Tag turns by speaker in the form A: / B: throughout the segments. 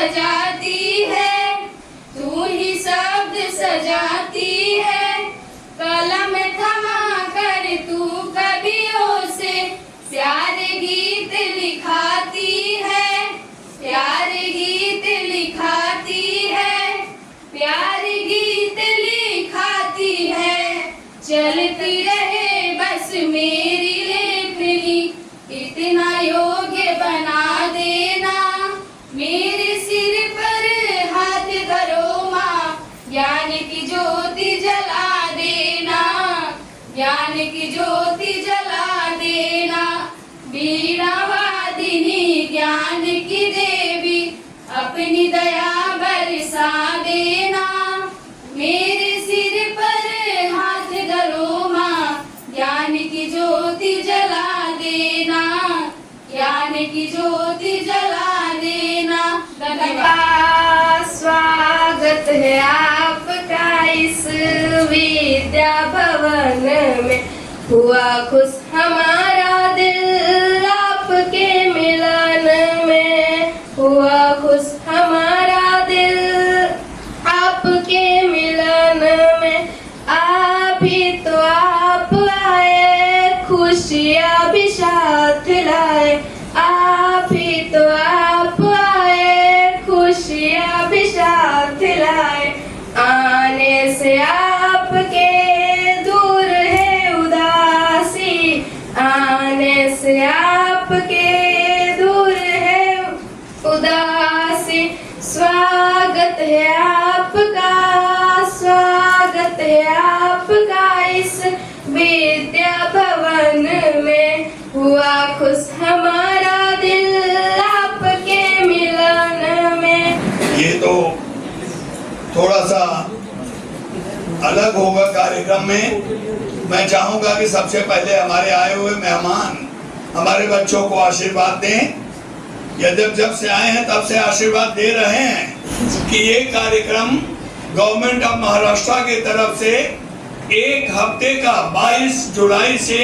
A: सजाती है, तू ही शब्द सजाती है। कलम थमा कर तू कवियों से प्यारे गीत लिखाती है, प्यारे गीत लिखाती है, प्यारे गीत लिखाती है। चलती रहे बस मेरी लेखनी, इतना योग्य बना देना। मेरे सिर पर हाथ धरो माँ, ज्ञान की ज्योति जला देना, ज्ञान की ज्योति जला देना। वीणा वादिनी ज्ञान की देवी, अपनी दया बरसा देना। मेरे सिर पर हाथ धरो माँ, ज्ञान की ज्योति जला देना, ज्ञान की ज्योति जला देना। धन्यवाद। स्वागत है आपका इस विद्या भवन में, हुआ खुश हमारा दिल आपके मिलन में, हुआ खुश हमारा दिल आपके मिलन में। आप ही तो आप आए, खुशियाँ भी साथ लाए। आप ही तो आप आए, खुशियाँ भी साथ लाए। आने से आपके दूर है उदासी, आने से आपके दूर है उदासी। स्वागत है आपका, स्वागत है आपका इस विद्या भवन में, हुआ खुश हमारा दिल आपके मिलन में।
B: ये तो थोड़ा सा अलग होगा कार्यक्रम में। मैं चाहूंगा कि सबसे पहले हमारे आए हुए मेहमान हमारे बच्चों को आशीर्वाद दें। यद्यप जब से आए हैं तब से आशीर्वाद दे रहे हैं कि ये कार्यक्रम गवर्नमेंट ऑफ महाराष्ट्र की तरफ से एक हफ्ते का 22 जुलाई से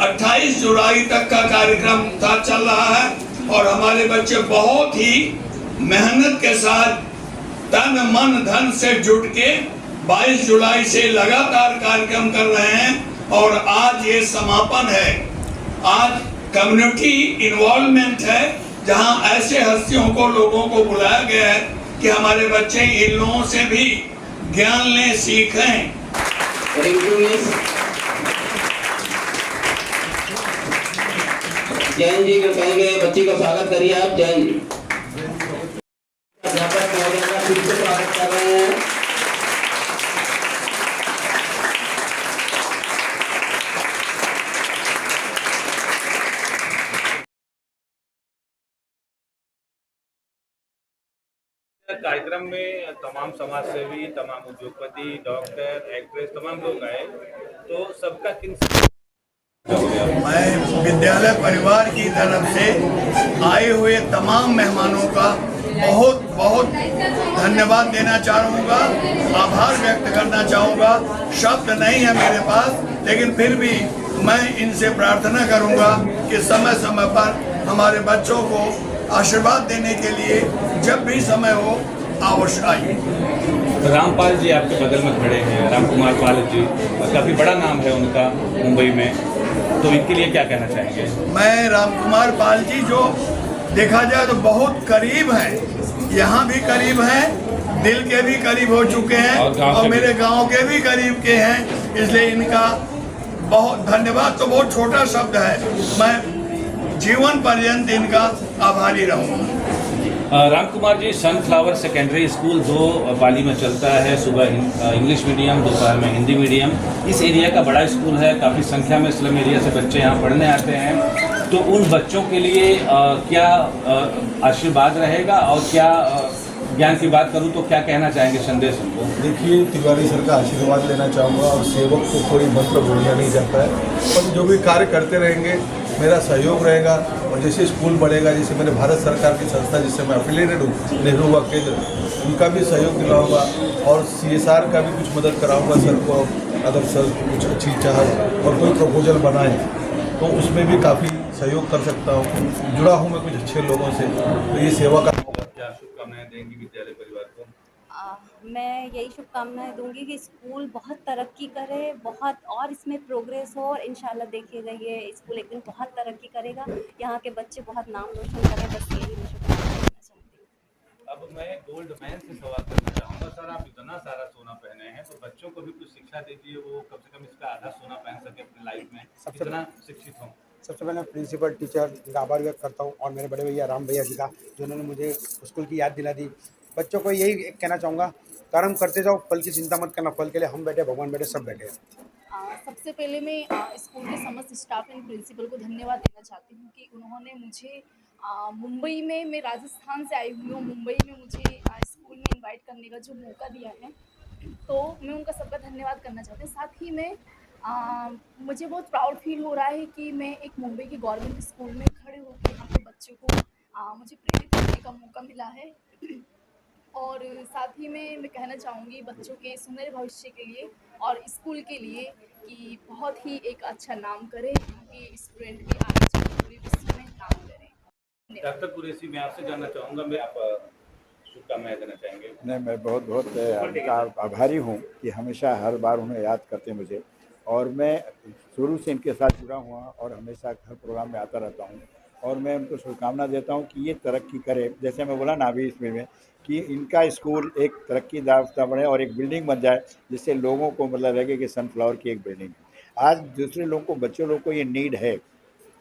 B: 28 जुलाई तक का कार्यक्रम था चल रहा है। और हमारे बच्चे बहुत ही मेहनत के साथ तन मन धन से जुट के 22 जुलाई से लगातार कार्यक्रम कर रहे हैं। और आज ये समापन है। आज कम्युनिटी इन्वॉल्वमेंट है, जहां ऐसे हस्तियों को, लोगों को बुलाया गया है कि हमारे बच्चे इन लोगों से भी ज्ञान लें, सीखें।
C: जैन जी को कहेंगे, बच्ची का स्वागत करिए आप। जैन जी अध्यापक महोदय का फिर से स्वागत कर रहे हैं।
D: कार्यक्रम में तमाम समाज सेवी, तमाम उद्योगपति, डॉक्टर, एक्ट्रेस, तमाम लोग आए, तो सबका किन
B: मैं विद्यालय परिवार की तरफ से आए हुए तमाम मेहमानों का बहुत बहुत धन्यवाद देना चाहूँगा, आभार व्यक्त करना चाहूँगा। शब्द नहीं है मेरे पास, लेकिन फिर भी मैं इनसे प्रार्थना करूँगा कि समय समय पर हमारे बच्चों को आशीर्वाद देने के लिए जब भी समय हो अवश्य आइए।
D: रामपाल जी आपके बगल में खड़े हैं, राम कुमार पाल जी, काफ़ी बड़ा नाम है उनका मुंबई में, तो इनके लिए क्या कहना चाहेंगे?
B: मैं राम कुमार पाल जी, जो देखा जाए तो बहुत करीब हैं, यहाँ भी करीब हैं, दिल के भी करीब हो चुके हैं और मेरे गांव के भी करीब के हैं, इसलिए इनका बहुत धन्यवाद तो बहुत छोटा शब्द है। मैं जीवन पर्यंत इनका आभारी रहूँगा।
D: Ram Kumar ji, sunflower secondary school 2 पाली में चलता है, सुबह इंग्लिश मीडियम, दोपहर में हिंदी मीडियम। इस एरिया का बड़ा स्कूल है, काफ़ी संख्या में स्लम एरिया से बच्चे यहाँ पढ़ने आते हैं, तो उन बच्चों के लिए क्या आशीर्वाद रहेगा और क्या ज्ञान की बात करूँ तो क्या कहना चाहेंगे संदेश उनको?
E: देखिए, तिवारी सर का आशीर्वाद लेना चाहूँगा और सेवक को कोई मंत्र बोलना नहीं जाता है, पर जो भी कार्य करते रहेंगे मेरा सहयोग रहेगा। और जैसे स्कूल बढ़ेगा, जैसे मैंने भारत सरकार की संस्था जिससे मैं एफिलिएटेड हूँ, नेहरू युवा केंद्र, उनका भी सहयोग दिलाऊंगा और CSR का भी कुछ मदद कराऊंगा सर को। अगर सर कुछ अच्छी चाह और कोई प्रपोजल बनाए तो उसमें भी काफ़ी सहयोग कर सकता हूँ। जुड़ा हूँ मैं कुछ अच्छे लोगों से, तो ये सेवा का
D: शुभकामनाएं देंगी विद्यालय परिवार को?
F: मैं यही शुभकामनाएं दूंगी कि स्कूल बहुत तरक्की करे, बहुत और इसमें प्रोग्रेस हो और इंशाल्लाह देखिएगा ये स्कूल एक दिन बहुत तरक्की करेगा, यहाँ के बच्चे बहुत नाम रोशन करें, बस यही मैं शुभकामनाएं देना चाहती हूँ।
D: अब मैं गोल्ड मैन से सवाल करना चाहूँगा। सर, आप इतना सारा सोना पहने हैं तो बच्चों को भी कुछ शिक्षा दीजिए, वो कम से कम इसका आधा सोना पहन सके अपनी लाइफ में, इतना शिक्षित हों।
G: सबसे पहले प्रिंसिपल टीचर का आभार व्यक्त करता हूँ और मेरे बड़े भैया राम भैया जी का, जिन्होंने मुझे स्कूल की याद दिला दी। बच्चों को यही कहना चाहूँगा, कर्म करते जाओ, फल की चिंता मत करना, फल के लिए हम बैठे, भगवान बैठे, सब बैठे हैं।
H: सबसे पहले मैं स्कूल के समस्त स्टाफ एंड प्रिंसिपल को धन्यवाद देना चाहती हूँ कि उन्होंने मुझे मुंबई में, मैं राजस्थान से आई हुई हूँ, मुंबई में मुझे स्कूल में इनवाइट करने का जो मौका दिया है, तो मैं उनका सबका धन्यवाद करना चाहती हूँ। साथ ही में मुझे बहुत प्राउड फील हो रहा है कि मैं एक मुंबई के गवर्नमेंट स्कूल में खड़े होकर यहाँ के बच्चों को मुझे प्रेरित करने का मौका मिला है। और साथ ही में मैं कहना चाहूँगी बच्चों के सुनहरे भविष्य के लिए और स्कूल के लिए कि बहुत ही एक अच्छा नाम करें, क्योंकि स्टूडेंट भी आगे चलकर पूरे विश्व में नाम करें।
D: डॉक्टर कुरैशी, मैं आपसे जानना चाहूँगा, मैं आप शुभकामनाएं देना चाहेंगे?
I: नहीं, मैं बहुत बहुत आपका आभारी हूँ कि हमेशा हर बार उन्हें याद करते हैं मुझे, और मैं शुरू से इनके साथ जुड़ा हुआ और हमेशा हर प्रोग्राम में आता रहता हूँ, और मैं उनको शुभकामना देता हूँ कि ये तरक्की करे। जैसे मैं बोला ना अभी इसमें में कि इनका स्कूल एक तरक्की याफ्ता बने और एक बिल्डिंग बन जाए, जिससे लोगों को मतलब लगे कि सनफ्लावर की एक बिल्डिंग है। आज दूसरे लोगों को, बच्चों लोगों को ये नीड है,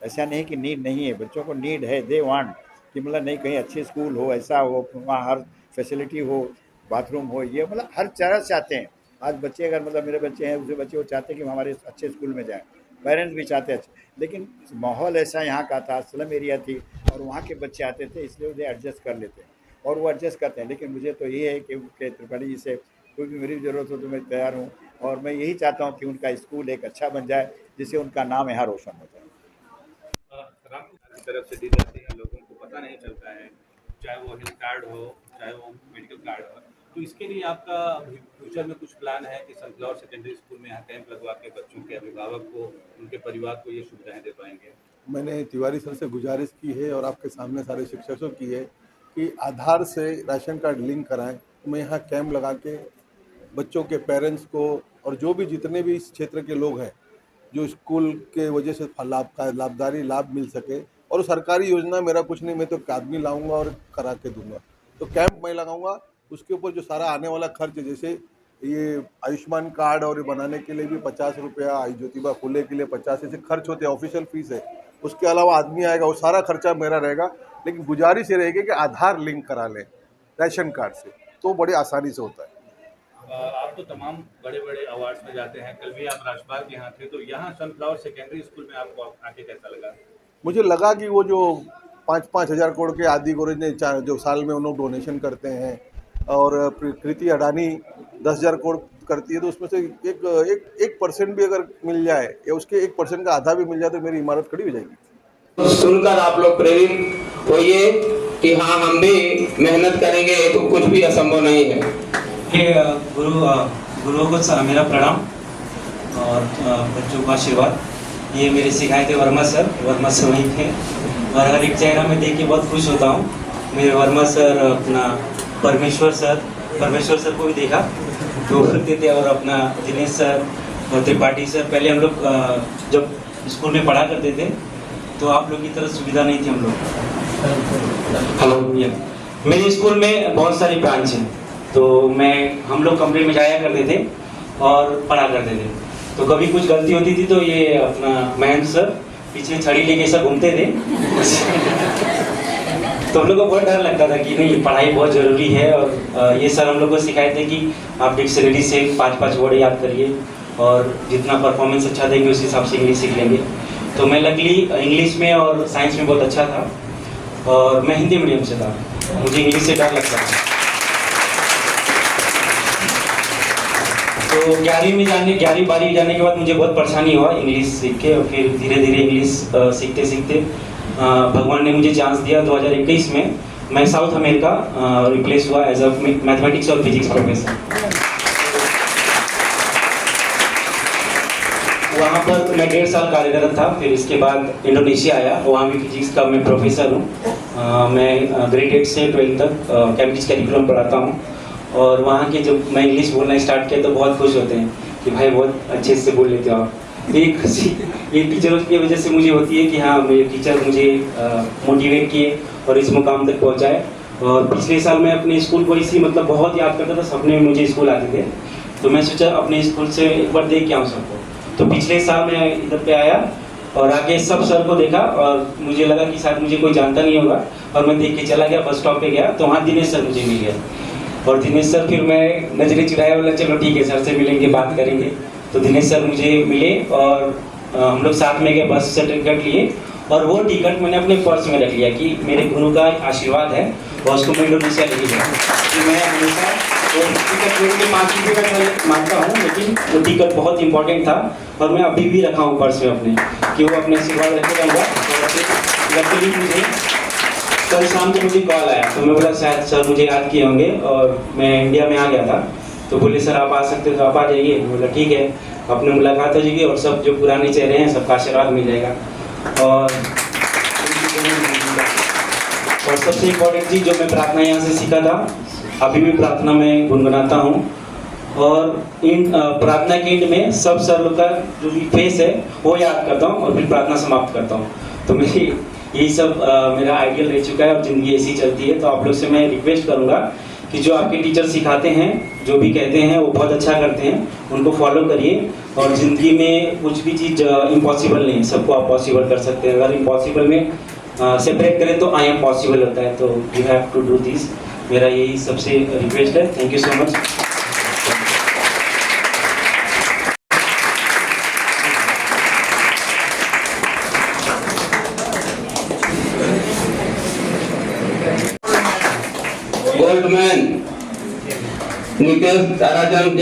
I: ऐसा नहीं कि नीड नहीं है, बच्चों को नीड है। दे वांट कि मतलब नहीं, कहीं अच्छे स्कूल हो, ऐसा हो, वहाँ हर फैसिलिटी हो, बाथरूम हो, ये मतलब हर तरह से चाहते हैं। आज बच्चे अगर मतलब मेरे बच्चे हैं, दूसरे बच्चे वो चाहते हैं कि हमारे अच्छे स्कूल में जाएँ, पेरेंट्स भी चाहते हैं अच्छे, लेकिन माहौल ऐसा यहाँ का था, स्लम एरिया थी और वहाँ के बच्चे आते थे, इसलिए उन्हें एडजस्ट कर लेते हैं और वो एडजस्ट करते हैं। लेकिन मुझे तो ये है कि त्रिपाठी जी से कोई भी मेरी ज़रूरत हो तो मैं तैयार हूँ, और मैं यही चाहता हूँ कि उनका स्कूल एक अच्छा बन जाए, जिससे उनका नाम यहाँ रोशन हो जाए।
D: राम की तरफ से दी जाती है, लोगों को पता नहीं चलता है, चाहे वो हेल्थ कार्ड हो, चाहे वो मेडिकल कार्ड हो, तो इसके लिए आपका फ्यूचर में कुछ प्लान है कि सनफ्लावर सेकेंडरी स्कूल में यहाँ कैंप लगवा के बच्चों के अभिभावक को, उनके परिवार को ये सुविधाएं दे पाएंगे?
E: मैंने तिवारी सर से गुजारिश की है और आपके सामने सारे शिक्षकों की है कि आधार से राशन कार्ड लिंक कराएं। मैं यहाँ कैंप लगा के बच्चों के पेरेंट्स को और जो भी जितने भी इस क्षेत्र के लोग हैं जो स्कूल के वजह से लाभ मिल सके, और सरकारी योजना मेरा कुछ नहीं, मैं तो एक आदमी लाऊंगा और करा के दूंगा। तो कैंप मैं लगाऊंगा, उसके ऊपर जो सारा आने वाला खर्च, जैसे ये आयुष्मान कार्ड और ये बनाने के लिए भी 50 रुपया, ज्योतिबा फुले के लिए 50, ऐसे खर्च होते हैं, ऑफिशियल फीस है। उसके अलावा आदमी आएगा, वो सारा खर्चा मेरा रहेगा, लेकिन गुजारिश ये रहेगी कि आधार लिंक करा लें राशन कार्ड से, तो बड़ी आसानी से होता है।
D: आप तो तमाम बड़े बड़े अवार्ड्स में जाते हैं, कल भी आप राज्यपाल के यहाँ थे, तो यहाँ सनफ्लावर सेकेंडरी स्कूल में आपको आके कैसा लगा?
E: मुझे लगा कि वो जो 5-5 हज़ार करोड़ के आदि गोरेज ने जो साल में उन्होंने डोनेशन करते हैं, और कृति अडानी 10,000 करोड़ करती है, तो उसमें से एक % भी अगर मिल जाए या उसके 1% का आधा भी मिल जाए तो मेरी इमारत खड़ी हो जाएगी।
C: सुनकर आप लोग प्रेरित होइए कि हाँ, हम भी मेहनत करेंगे तो कुछ भी असंभव नहीं है।
J: गुरुओं को मेरा प्रणाम और बच्चों का आशीर्वाद। ये मेरे सिखाए थे वर्मा सर वहीं थे, और हर एक चेहरा में देख के बहुत खुश होता हूँ। मेरे वर्मा सर, अपना परमेश्वर सर को भी देखा तो करते थे, और अपना दिनेश सर और त्रिपाठी सर। पहले हम लोग जब स्कूल में पढ़ा करते थे तो आप लोग की तरह सुविधा नहीं थी हम लोग। हेलो, मेरे स्कूल में बहुत सारी ब्रांच हैं, तो हम लोग कमरे में जाया करते थे और पढ़ा करते थे। तो कभी कुछ गलती होती थी तो ये अपना महेंद्र सर पीछे छड़ी लेके सब घूमते थे तो हम लोग को बहुत डर लगता था कि नहीं, पढ़ाई बहुत ज़रूरी है। और ये सर हम लोग को सिखाए थे कि आप डिक्शनरी से 5-5 वर्ड याद करिए, और जितना परफॉर्मेंस अच्छा देंगे उस हिसाब से इंग्लिश सीख लेंगे। तो मैं लकीली इंग्लिश में और साइंस में बहुत अच्छा था, और मैं हिंदी मीडियम से था, मुझे इंग्लिश से डर लगता था। तो 11वीं जाने के बाद मुझे बहुत परेशानी हुआ इंग्लिश सीख के, और फिर धीरे धीरे इंग्लिश सीखते सीखते भगवान ने मुझे चांस दिया। 2021 में मैं साउथ अमेरिका रिप्लेस हुआ एज अ मैथमेटिक्स और फिजिक्स प्रोफेसर। वहाँ पर मैं 1.5 साल कार्यरत था। फिर इसके बाद इंडोनेशिया आया, वहाँ भी फिजिक्स का मैं प्रोफेसर हूँ। मैं ग्रेड 8 से 12 तक कैम्ब्रिज कैरिकुलम पढ़ाता हूँ। और वहाँ के जब मैं इंग्लिश बोलना स्टार्ट किया तो बहुत खुश होते हैं कि भाई बहुत अच्छे से बोल लेते हो आप। तो एक खुशी ये टीचरों की वजह से मुझे होती है कि हाँ, मेरे टीचर मुझे मोटिवेट किए और इस मुकाम तक पहुँचाए। और पिछले साल मैं अपने स्कूल को इसी मतलब बहुत याद करता था, सपने में मुझे स्कूल आते थे, तो मैं सोचा अपने स्कूल से एक बार देख के आऊँ सबको। तो पिछले साल मैं इधर पे आया और आके सब सर को देखा और मुझे लगा कि शायद मुझे कोई जानता नहीं होगा, और मैं देख के चला गया, बस स्टॉप पे गया तो वहाँ दिनेश सर मुझे मिल गया। और दिनेश सर फिर मैं नजरें चुराया, बोला चलो ठीक है सर से मिलेंगे, बात करेंगे। तो दिनेश सर मुझे मिले और हम लोग साथ में गए, बस से टिकट लिए और वो टिकट मैंने अपने पर्स में रख लिया कि मेरे गुरु का आशीर्वाद है और उसको मैं इंडोनेशिया लेके गया। कि मैं हमेशा वो टिकट मेरे लिए 5 रुपये का मांगता हूँ, लेकिन वो टिकट बहुत इंपॉर्टेंट था और मैं अभी भी रखा हूँ पर्स में अपने, कि वो अपने आशीर्वाद रखे रहूँगा। लकीली मुझे कल शाम को मुझे कॉल आया तो मैं बोला शायद सर मुझे याद किए होंगे, और मैं इंडिया में आ गया था तो बोले सर आप आ सकते हो तो आप आ जाइए। बोला ठीक है, अपने मुलाकात हो जाएगी और सब जो पुराने चेहरे हैं सबका आशीर्वाद मिल जाएगा। और सबसे इम्पोर्टेंट चीज़ जो मैं प्रार्थना यहाँ से सीखा था, अभी भी प्रार्थना में गुनगुनाता हूँ और इन प्रार्थना के एंड में सब सर लोग का जो भी फेस है वो याद करता हूँ और फिर प्रार्थना समाप्त करता हूँ। तो मेरी यही सब मेरा आइडियल रह चुका है और ज़िंदगी ऐसी चलती है। तो आप लोग से मैं रिक्वेस्ट करूँगा कि जो आपके टीचर सिखाते हैं, जो भी कहते हैं वो बहुत अच्छा करते हैं, उनको फॉलो करिए। और ज़िंदगी में कुछ भी चीज़ इम्पॉसिबल नहीं, सबको आप पॉसिबल कर सकते हैं। अगर इम्पॉसिबल में सेपरेट करें तो आई एम पॉसिबल होता है। तो you have to do this, मेरा यही सबसे रिक्वेस्ट है। Thank you so much.
C: Goldman Nikesh Tarachand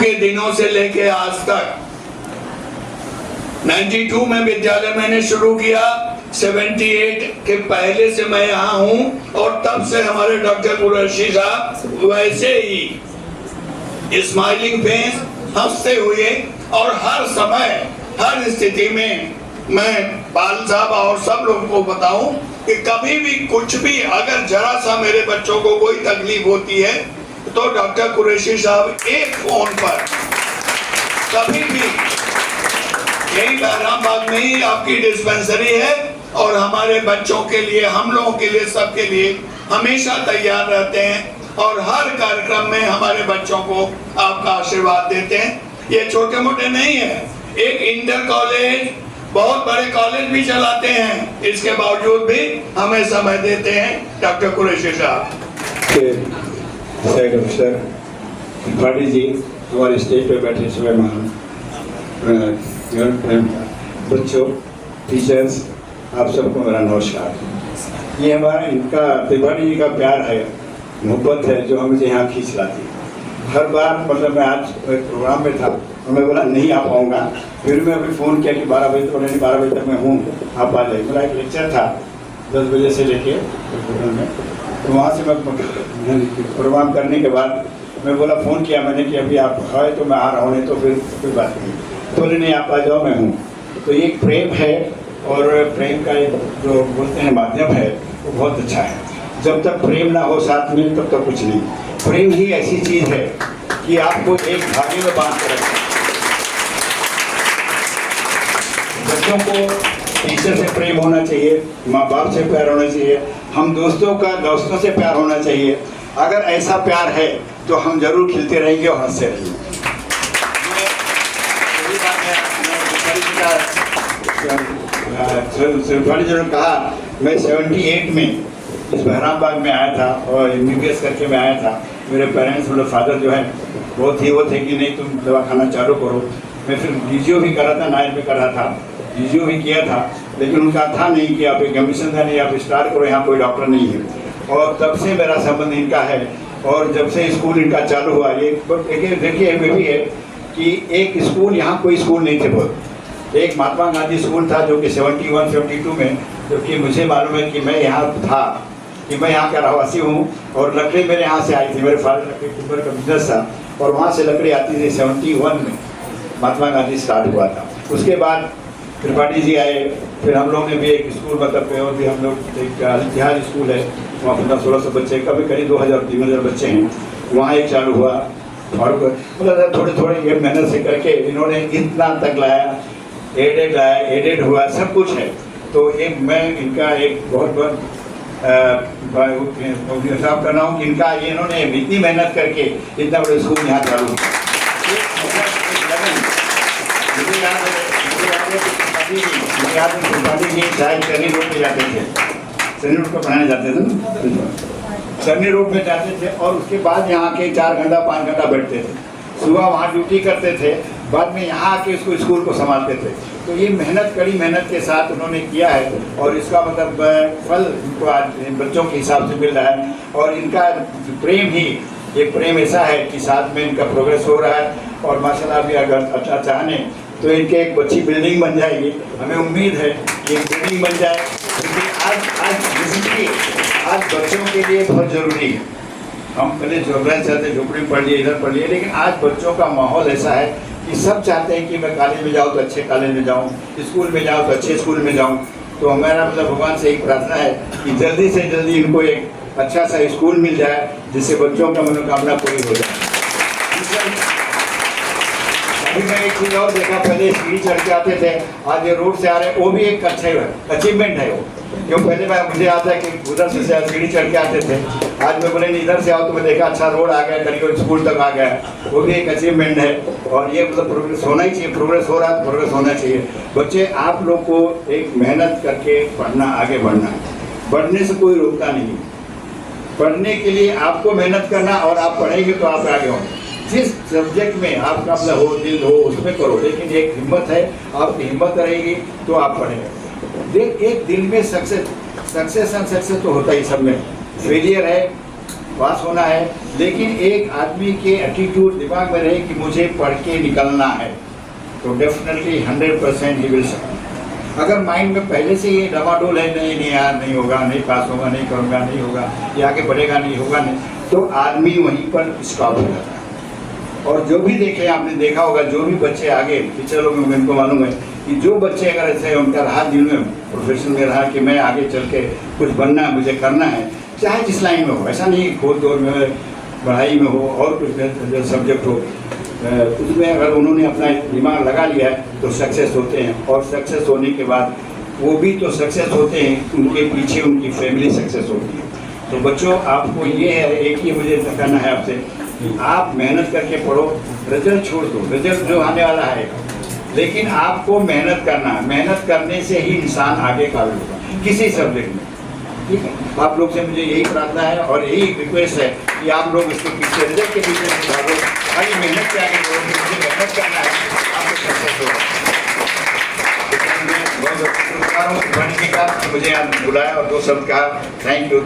B: के दिनों से लेके आज तक 92 में विद्यालय मैंने शुरू किया, 78 के पहले से मैं यहाँ हूँ और तब से हमारे डॉक्टर कुरैशी साहब वैसे ही स्माइलिंग फेस, हंसते हुए, और हर समय हर स्थिति में मैं पाल साहब और सब लोगों को बताऊं कि कभी भी कुछ भी अगर जरा सा मेरे बच्चों को कोई तकलीफ होती है तो डॉक्टर कुरैशी साहब एक फोन पर कभी भी, यही बहरामबाग में ही आपकी डिस्पेंसरी है और हमारे बच्चों के लिए, हम लोगों के लिए, सबके लिए हमेशा तैयार रहते हैं और हर कार्यक्रम में हमारे बच्चों को आपका आशीर्वाद देते हैं। ये छोटे मोटे नहीं है, एक इंटर कॉलेज, बहुत बड़े कॉलेज भी चलाते हैं, इसके बावजूद भी हमें समय देते हैं डॉक्टर कुरैशी साहब।
I: अफसर त्रिपाठी जी, हमारे स्टेज पे बैठे सभी बच्चों, टीचर्स, आप सबको मेरा नमस्कार। ये हमारा इनका त्रिपाठी जी का प्यार है, मोहब्बत है जो हमें यहाँ खींच लाती है। हर बार मतलब मैं आज प्रोग्राम में था और मैं बोला नहीं आ पाऊँगा, फिर मैं अभी फ़ोन किया कि 12 बजे तक, नहीं 12 बजे तक मैं हूँ, आप आ जाइए। मेरा एक लेक्चर था 10 बजे से लेके होटल में, तो वहाँ से मैं प्रोग्राम करने के बाद मैं बोला, फ़ोन किया मैंने कि अभी आप है तो मैं आ रहा हूँ, नहीं तो फिर कोई बात नहीं। तो बोले नहीं आप आ जाओ, मैं हूँ। तो ये प्रेम है और प्रेम का एक जो बोलते हैं माध्यम है वो बहुत अच्छा है। जब तक प्रेम ना हो साथ में तब तक कुछ नहीं। प्रेम ही ऐसी चीज़ है कि आपको एक धागे में बांध कर रखता है। बच्चों को टीचर से प्रेम होना चाहिए, माँ बाप से प्यार होना चाहिए, हम दोस्तों से प्यार होना चाहिए। अगर ऐसा प्यार है तो हम जरूर खिलते रहेंगे और हंसते रहेंगे। त्रिपाठी जी ने कहा, मैं 78 में इस बहरामबाग में आया था और MBBS करके मैं आया था। मेरे पेरेंट्स, मतलब फादर जो है बहुत ही वो थे कि नहीं तुम दवाखाना चालू करो, मैं फिर DGO भी कर रहा था, नायर में कर रहा था, DGO भी किया था, लेकिन उनका था नहीं कि आप एक कमीशन था नहीं, आप स्टार्ट करो, यहाँ कोई डॉक्टर नहीं है। और तब से मेरा संबंध इनका है। और जब से स्कूल इनका चालू हुआ, ये देखिए वे भी है कि एक स्कूल, यहाँ कोई स्कूल नहीं थे बहुत। एक महात्मा गांधी स्कूल था जो कि 71-72 में, जबकि मुझे मालूम है कि मैं यहाँ था, कि मैं यहाँ का रहवासी हूँ और लकड़ी मेरे यहाँ से आई थी, मेरे फादर लकड़ी कुंबर का बिजनेस था और वहाँ से लकड़ी आती थी। 71 में महात्मा गांधी स्टार्ट हुआ था। उसके बाद त्रिपाठी जी आए, फिर हम लोग ने भी एक स्कूल, मतलब और भी हम लोग एक इतिहास स्कूल है, वहाँ 1500-1600 बच्चे, कभी करीब 2000-3000 बच्चे हैं, वहाँ एक चालू हुआ। और मतलब थोड़े थोड़े ये मेहनत से करके इन्होंने इतना तक लाया, एडेड हुआ, सब कुछ है। तो एक मैं इनका एक बहुत बहुत हिसाब कर रहा हूँ कि इनका ये इन्होंने इतनी मेहनत करके इतना बड़े स्कूल यहाँ चालू किया। मुझे याद है त्रिपाठी जी शायद सनी रोड पे जाते थे, सनी रोड पर पढ़ाने जाते थे ना, सनी रोड में जाते थे और उसके बाद यहाँ के 4 घंटा 5 घंटा बैठते थे। सुबह वहाँ ड्यूटी करते थे, बाद में यहाँ आके इसको स्कूल को संभालते थे। तो ये मेहनत, कड़ी मेहनत के साथ उन्होंने किया है और इसका मतलब फल इनको आज बच्चों के हिसाब से मिल रहा है। और इनका प्रेम ही एक प्रेम ऐसा है कि साथ में इनका प्रोग्रेस हो रहा है। और माशाल्लाह भी अगर अच्छा चाहने तो इनके एक अच्छी बिल्डिंग बन जाएगी। हमें उम्मीद है कि एक बिल्डिंग बन जाए, क्योंकि आज बच्चों के लिए बहुत ज़रूरी है। हम पहले चाहते झोपड़ी में पढ़ लिए, इधर पढ़ लिए, लेकिन आज बच्चों का माहौल ऐसा है कि सब चाहते हैं कि मैं कॉलेज में जाऊँ तो अच्छे कॉलेज में जाऊँ, स्कूल में जाऊँ तो अच्छे स्कूल में जाऊँ। तो हमारा मतलब भगवान से एक प्रार्थना है कि जल्दी से जल्दी इनको एक अच्छा सा स्कूल मिल जाए जिससे बच्चों का मनोकामना पूरी हो जाए। अभी मैं एक चीज़ और देखा, पहले सीढ़ी चढ़ के आते थे, आज ये रोड से आ रहे हैं, वो भी एक अच्छा अचीवमेंट है वो। क्यों पहले मुझे आता है कि उधर से सीढ़ी चढ़ के आते थे, आज मैं बोले नहीं इधर से आओ तो मैं देखा अच्छा रोड आ गया, करीब स्कूल तक आ गया, वो भी एक अचीवमेंट है। और ये मतलब प्रोग्रेस होना ही चाहिए, प्रोग्रेस हो रहा है तो प्रोग्रेस होना चाहिए। बच्चे आप लोग को एक मेहनत करके पढ़ना, आगे बढ़ना है, बढ़ने से कोई रोकता नहीं। पढ़ने के लिए आपको मेहनत करना और आप पढ़ेंगे तो आप आगे होंगे। जिस सब्जेक्ट में आपका अपना हो, दिल हो, उसमें करो, लेकिन एक हिम्मत है, आपकी हिम्मत रहेगी तो आप पढ़ेंगे। देख एक दिन में सक्सेस तो होता ही सब में, फेलियर है, पास होना है, लेकिन एक आदमी के एटीट्यूड दिमाग में रहे कि मुझे पढ़ के निकलना है तो डेफिनेटली 100% ही विल सक्सेस। अगर माइंड में पहले से ये डमाडोल है, नहीं यार नहीं होगा, नहीं पास होगा, नहीं करूँगा, नहीं होगा, ये आगे बढ़ेगा, नहीं होगा नहीं, तो आदमी वहीं पर स्टॉप हो जाता है। और जो भी देखे, आपने देखा होगा, जो भी बच्चे आगे टीचर लोग में उनको मालूम है कि जो बच्चे अगर ऐसे उनका रहा दिल में, प्रोफेशन में रहा कि मैं आगे चल के कुछ बनना है, मुझे करना है, चाहे जिस लाइन में हो, ऐसा नहीं खोल तोड़ में, पढ़ाई में हो और कुछ सब्जेक्ट हो, उसमें अगर उन्होंने अपना दिमाग लगा लिया है तो सक्सेस होते हैं। और सक्सेस होने के बाद वो भी तो सक्सेस होते हैं, उनके पीछे उनकी फैमिली सक्सेस होती है। तो बच्चों आपको ये है, एक ही मुझे कहना है आपसे कि आप मेहनत करके पढ़ो, रिजल्ट छोड़ दो, रिजल्ट जो आने वाला है, लेकिन आपको मेहनत करना है। मेहनत करने से ही इंसान आगे काबिल होगा किसी सब्जेक्ट में, ठीक है। आप लोग से मुझे यही प्रार्थना है और यही रिक्वेस्ट है कि आप लोग इसके पीछे, रिजल्ट के पीछे से भागो, खाली मेहनत के आगे बढ़ो, मुझे मेहनत करना है, आपको सक्सेस होगा। बहुत पुरस्कारों से बढ़ने का मुझे यहाँ बुलाया और 2 शब्द कहा। Thank you.